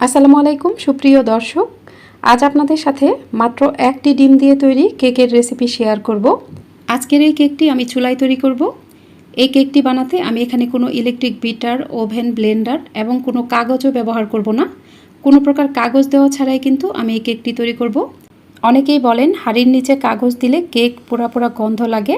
আসসালামু আলাইকুম সুপ্রিয় দর্শক, আজ আপনাদের সাথে মাত্র একটি ডিম দিয়ে তৈরি কেকের রেসিপি শেয়ার করব। আজকের এই কেকটি আমি চুলায় তৈরি করব। এই কেকটি বানাতে আমি এখানে কোনো ইলেকট্রিক বিটার, ওভেন, ব্লেন্ডার এবং কোনো কাগজও ব্যবহার করব না। কোনো প্রকার কাগজ দেওয়া ছাড়াই কিন্তু আমি এই কেকটি তৈরি করব। অনেকেই বলেন হাঁড়ির নিচে কাগজ দিলে কেক পোড়া পোড়া গন্ধ লাগে,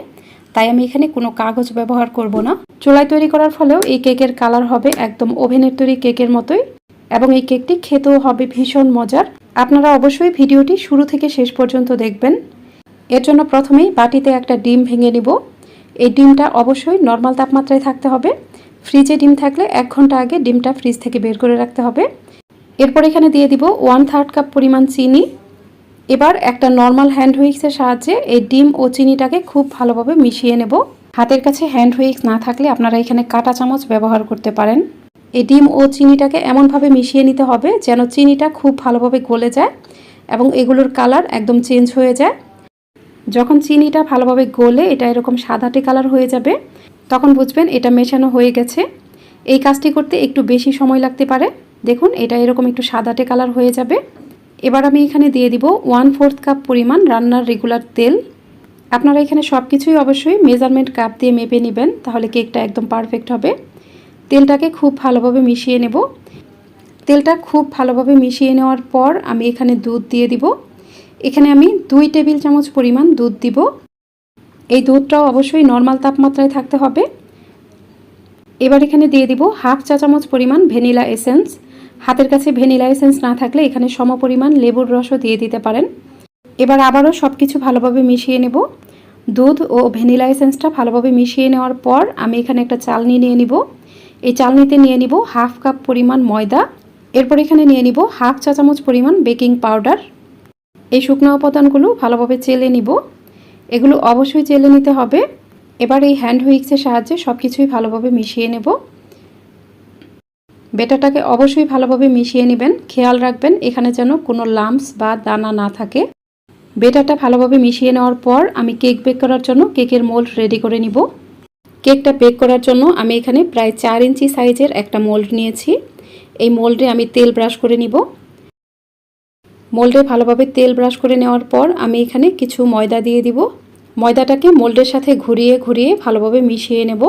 তাই আমি এখানে কোনো কাগজ ব্যবহার করব না। চুলায় তৈরি করার ফলেও এই কেকের কালার হবে একদম ওভেনের তৈরি কেকের মতোই এবং এই কেকটি খেতেও হবে ভীষণ মজার। আপনারা অবশ্যই ভিডিওটি শুরু থেকে শেষ পর্যন্ত দেখবেন। এর জন্য প্রথমেই বাটিতে একটা ডিম ভেঙে নিব। এই ডিমটা অবশ্যই নর্মাল তাপমাত্রায় থাকতে হবে। ফ্রিজে ডিম থাকলে 1 ঘন্টা আগে ডিমটা ফ্রিজ থেকে বের করে রাখতে হবে। এরপর এখানে দিয়ে দিব 1/3 কাপ পরিমাণ চিনি। এবার একটা নর্মাল হ্যান্ড হুইক্সের সাহায্যে এই ডিম ও চিনিটাকে খুব ভালোভাবে মিশিয়ে নেব। হাতের কাছে হ্যান্ড হুইক্স না থাকলে আপনারা এখানে কাঁটা চামচ ব্যবহার করতে পারেন। এই ডিম ও চিনিটাকে এমনভাবে মিশিয়ে নিতে হবে যেন চিনিটা খুব ভালোভাবে গলে যায় এবং এগুলোর কালার একদম চেঞ্জ হয়ে যায়। যখন চিনিটা ভালোভাবে গলে এটা এরকম সাদাটে কালার হয়ে যাবে, তখন বুঝবেন এটা মেশানো হয়ে গেছে। এই কাজটি করতে একটু বেশি সময় লাগতে পারে। দেখুন এটা এরকম একটু সাদাটে কালার হয়ে যাবে। এবার আমি এখানে দিয়ে দিব 1/4 কাপ পরিমাণ রান্নার রেগুলার তেল। আপনারা এখানে সব কিছুই অবশ্যই মেজারমেন্ট কাপ দিয়ে মেপে নেবেন, তাহলে কেকটা একদম পারফেক্ট হবে। তেলটাকে খুব ভালোভাবে মিশিয়ে নেব। তেলটা খুব ভালোভাবে মিশিয়ে নেওয়ার পর আমি এখানে দুধ দিয়ে দিব। এখানে আমি 2 টেবিল চামচ পরিমাণ দুধ দিব। এই দুধটাও অবশ্যই নর্মাল তাপমাত্রায় থাকতে হবে। এবার এখানে দিয়ে দিব 1/2 চা চামচ পরিমাণ ভ্যানিলা এসেন্স। হাতের কাছে ভ্যানিলা এসেন্স না থাকলে এখানে সমপরিমাণ লেবুর রসও দিয়ে দিতে পারেন। এবার আবারও সব কিছু ভালোভাবে মিশিয়ে নেব। দুধ ও ভ্যানিলা এসেন্সটা ভালোভাবে মিশিয়ে নেওয়ার পর আমি এখানে একটা চালনি নিয়ে নিব। এই চালনিতে নিয়ে নিব 1/2 কাপ পরিমাণ ময়দা। এরপর এখানে নিয়ে নিব 1/2 চা চামচ পরিমাণ বেকিং পাউডার। এই শুকনো উপাদানগুলো ভালোভাবে চেলে নিব। এগুলো অবশ্যই চেলে নিতে হবে। এবার এই হ্যান্ড হুইক্সের সাহায্যে সব কিছুই ভালোভাবে মিশিয়ে নেব। ব্যাটারটাকে অবশ্যই ভালোভাবে মিশিয়ে নেবেন। খেয়াল রাখবেন এখানে যেন কোনো লাম্পস বা দানা না থাকে। ব্যাটারটা ভালোভাবে মিশিয়ে নেওয়ার পর আমি কেক বেক করার জন্য কেকের মোল্ড রেডি করে নিব। কেকটা বেক করার জন্য আমি এখানে প্রায় 4 ইঞ্চি সাইজের একটা মোল্ড নিয়েছি। এই মোল্ডে আমি তেল ব্রাশ করে নিব। মোল্ডে ভালোভাবে তেল ব্রাশ করে নেওয়ার পর আমি এখানে কিছু ময়দা দিয়ে দিব। ময়দাটাকে মোল্ডের সাথে ঘুরিয়ে ঘুরিয়ে ভালোভাবে মিশিয়ে নেব।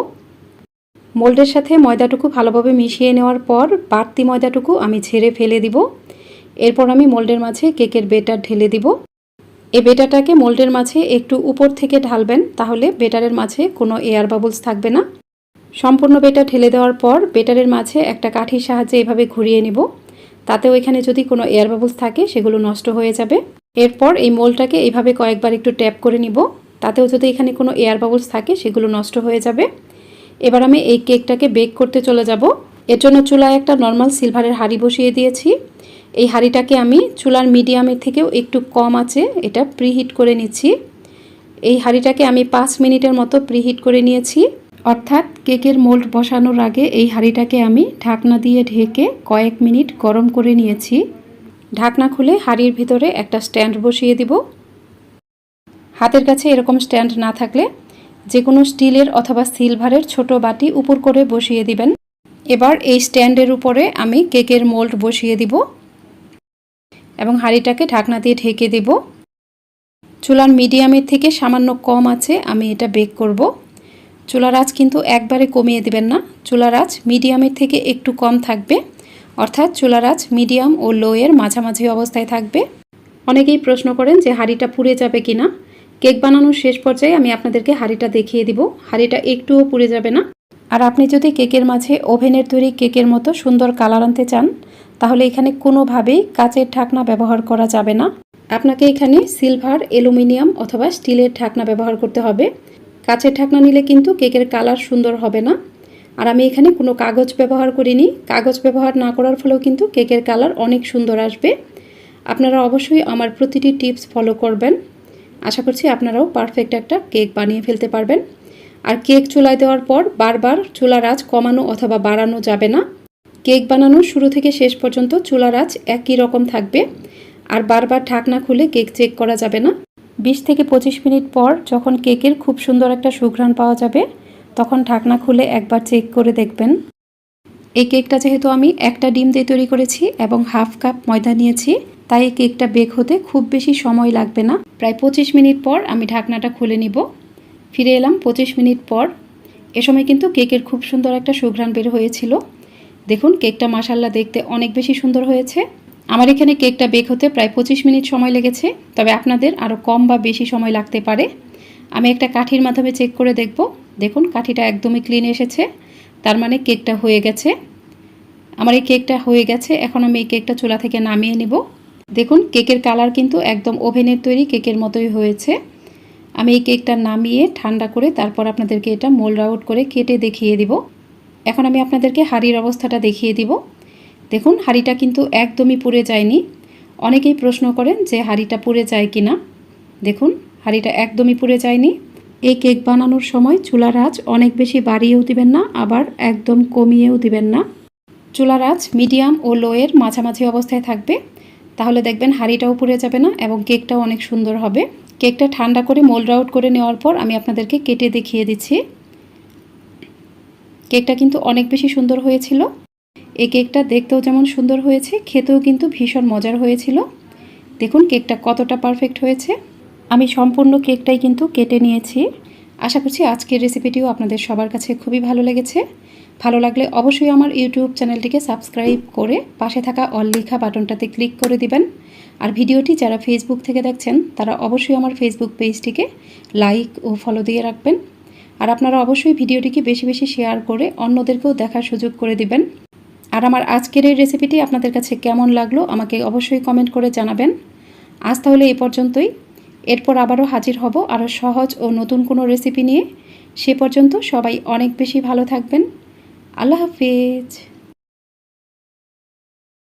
মোল্ডের সাথে ময়দাটুকু ভালোভাবে মিশিয়ে নেওয়ার পর বাড়তি ময়দাটুকু আমি ঝেড়ে ফেলে দিব। এরপর আমি মোল্ডের মাঝে কেকের ব্যাটার ঢেলে দিব। এই ব্যাটারটাকে মোল্ডের মাঝে একটু উপর থেকে ঢালবেন, তাহলে ব্যাটারের মাঝে কোনো এয়ার বাবলস থাকবে না। সম্পূর্ণ ব্যাটার ঢেলে দেওয়ার পর ব্যাটারের মাঝে একটা কাঠির সাহায্যে এভাবে ঘুরিয়ে নেব। তাতেও এখানে যদি কোনো এয়ার বাবলস থাকে সেগুলো নষ্ট হয়ে যাবে। এরপর এই মোল্ডটাকে এইভাবে কয়েকবার একটু ট্যাপ করে নিব। তাতেও যদি এখানে কোনো এয়ার বাবলস থাকে সেগুলো নষ্ট হয়ে যাবে। এবার আমি এই কেকটাকে বেক করতে চলে যাব। এর জন্য চুলায় একটা নর্মাল সিলভারের হাঁড়ি বসিয়ে দিয়েছি। এই হাঁড়িটাকে আমি চুলার মিডিয়ামের থেকেও একটু কম আঁচে এটা প্রিহিট করে নিচ্ছি। এই হাঁড়িটাকে আমি 5 মিনিটের মতো প্রিহিট করে নিয়েছি। অর্থাৎ কেকের মোল্ড বসানোর আগে এই হাঁড়িটাকে আমি ঢাকনা দিয়ে ঢেকে কয়েক মিনিট গরম করে নিয়েছি। ঢাকনা খুলে হাঁড়ির ভিতরে একটা স্ট্যান্ড বসিয়ে দিব। হাতের কাছে এরকম স্ট্যান্ড না থাকলে যে কোনো স্টিলের অথবা সিলভারের ছোট বাটি উপর করে বসিয়ে দিবেন। এবার এই স্ট্যান্ডের উপরে আমি কেকের মোল্ড বসিয়ে দিব এবং হাঁড়িটাকে ঢাকনা দিয়ে ঢেকে দেব। চুলার মিডিয়ামের থেকে সামান্য কম আছে আমি এটা বেক করব। চুলার আঁচ কিন্তু একবারে কমিয়ে দিবেন না, চুলার আঁচ মিডিয়ামের থেকে একটু কম থাকবে। অর্থাৎ চুলার আঁচ মিডিয়াম ও লো এর মাঝামাঝি অবস্থায় থাকবে। অনেকেই প্রশ্ন করেন যে হাঁড়িটা পুড়ে যাবে কিনা। কেক বানানোর শেষ পর্যায়ে আমি আপনাদেরকে হাঁড়িটা দেখিয়ে দিব। হাঁড়িটা একটুও পুড়ে যাবে না। আর আপনি যদি কেকের মাঝে ওভেনের তৈরি কেকের মতো সুন্দর কালার আনতে চান, তাহলে এখানে কোনোভাবেই কাচের ঢাকনা ব্যবহার করা যাবে না। আপনাকে এখানে সিলভার, অ্যালুমিনিয়াম অথবা স্টিলের ঢাকনা ব্যবহার করতে হবে। কাচের ঢাকনা নিলে কিন্তু কেকের কালার সুন্দর হবে না। আর আমি এখানে কোনো কাগজ ব্যবহার করিনি। কাগজ ব্যবহার না করার ফলেও কিন্তু কেকের কালার অনেক সুন্দর আসবে। আপনারা অবশ্যই আমার প্রতিটি টিপস ফলো করবেন। আশা করছি আপনারাও পারফেক্ট একটা কেক বানিয়ে ফেলতে পারবেন। আর কেক চুলায় দেওয়ার পর বারবার চুলার আঁচ কমানো অথবা বাড়ানো যাবে না। কেক বানানোর শুরু থেকে শেষ পর্যন্ত চুলার আঁচ একই রকম থাকবে। আর বারবার ঢাকনা খুলে কেক চেক করা যাবে না। 20 থেকে 25 মিনিট পর যখন কেকের খুব সুন্দর একটা সুঘ্রাণ পাওয়া যাবে, তখন ঢাকনা খুলে একবার চেক করে দেখবেন। এই কেকটা যেহেতু আমি একটা ডিম দিয়ে তৈরি করেছি এবং হাফ কাপ ময়দা নিয়েছি, তাই এই কেকটা বেক হতে খুব বেশি সময় লাগবে না। প্রায় 25 মিনিট পর আমি ঢাকনাটা খুলে নিব। ফিরে এলাম 25 মিনিট পর। এ সময় কিন্তু কেকের খুব সুন্দর একটা সুঘ্রাণ বের হয়েছিল। দেখুন কেকটা মাশাআল্লাহ দেখতে অনেক বেশি সুন্দর হয়েছে। আমার এখানে কেকটা বেক হতে প্রায় 25 মিনিট সময় লেগেছে, তবে আপনাদের আরও কম বা বেশি সময় লাগতে পারে। আমি একটা কাঠির মাধ্যমে চেক করে দেখব। দেখুন কাঠিটা একদমই ক্লিন এসেছে, তার মানে কেকটা হয়ে গেছে। আমার এই কেকটা হয়ে গেছে। এখন আমি এই কেকটা চুলা থেকে নামিয়ে নিব। দেখুন কেকের কালার কিন্তু একদম ওভেনের তৈরি কেকের মতোই হয়েছে। আমি এই কেকটা নামিয়ে ঠান্ডা করে তারপর আপনাদেরকে এটা মোল্ড আউট করে কেটে দেখিয়ে দিব। এখন আমি আপনাদেরকে হাঁড়ির অবস্থাটা দেখিয়ে দিব। দেখুন হাঁড়িটা কিন্তু একদমই পুড়ে যায়নি। অনেকেই প্রশ্ন করেন যে হাঁড়িটা পুড়ে যায় কি না। দেখুন হাঁড়িটা একদমই পুড়ে যায়নি। এই কেক বানানোর সময় চুলার আঁচ অনেক বেশি বাড়িয়েও দিবেন না, আবার একদম কমিয়েও দিবেন না। চুলার আঁচ মিডিয়াম ও লোয়ের মাঝামাঝি অবস্থায় থাকবে, তাহলে দেখবেন হাঁড়িটাও পুড়ে যাবে না এবং কেকটাও অনেক সুন্দর হবে। কেকটা ঠান্ডা করে মোল্ড আউট করে নেওয়ার পর আমি আপনাদেরকে কেটে দেখিয়ে দিচ্ছি। কেকটা কিন্তু অনেক বেশি সুন্দর হয়েছিল। এই কেকটা দেখতেও যেমন সুন্দর হয়েছে, খেতেও কিন্তু ভীষণ মজার হয়েছিল। দেখুন কেকটা কতটা পারফেক্ট হয়েছে। আমি সম্পূর্ণ কেকটাই কিন্তু কেটে নিয়েছি। আশা করছি আজকের রেসিপিটিও আপনাদের সবার কাছে খুবই ভালো লেগেছে। ভালো লাগলে অবশ্যই আমার ইউটিউব চ্যানেলটিকে সাবস্ক্রাইব করে পাশে থাকা অল লেখা বাটনটাতে ক্লিক করে দিবেন। আর ভিডিওটি যারা ফেসবুক থেকে দেখছেন তারা অবশ্যই আমার ফেসবুক পেজটিকে লাইক ও ফলো দিয়ে রাখবেন। আর আপনারা অবশ্যই ভিডিওটিকে বেশি বেশি শেয়ার করে অন্যদেরকেও দেখার সুযোগ করে দিবেন। আর আমার আজকের এই রেসিপিটি আপনাদের কাছে কেমন লাগলো আমাকে অবশ্যই কমেন্ট করে জানাবেন। আজ তাহলে এই পর্যন্তই। এরপর আবারও হাজির হব আরও সহজ ও নতুন কোনো রেসিপি নিয়ে। সে পর্যন্ত সবাই অনেক বেশি ভালো থাকবেন। আল্লাহ হাফেজ।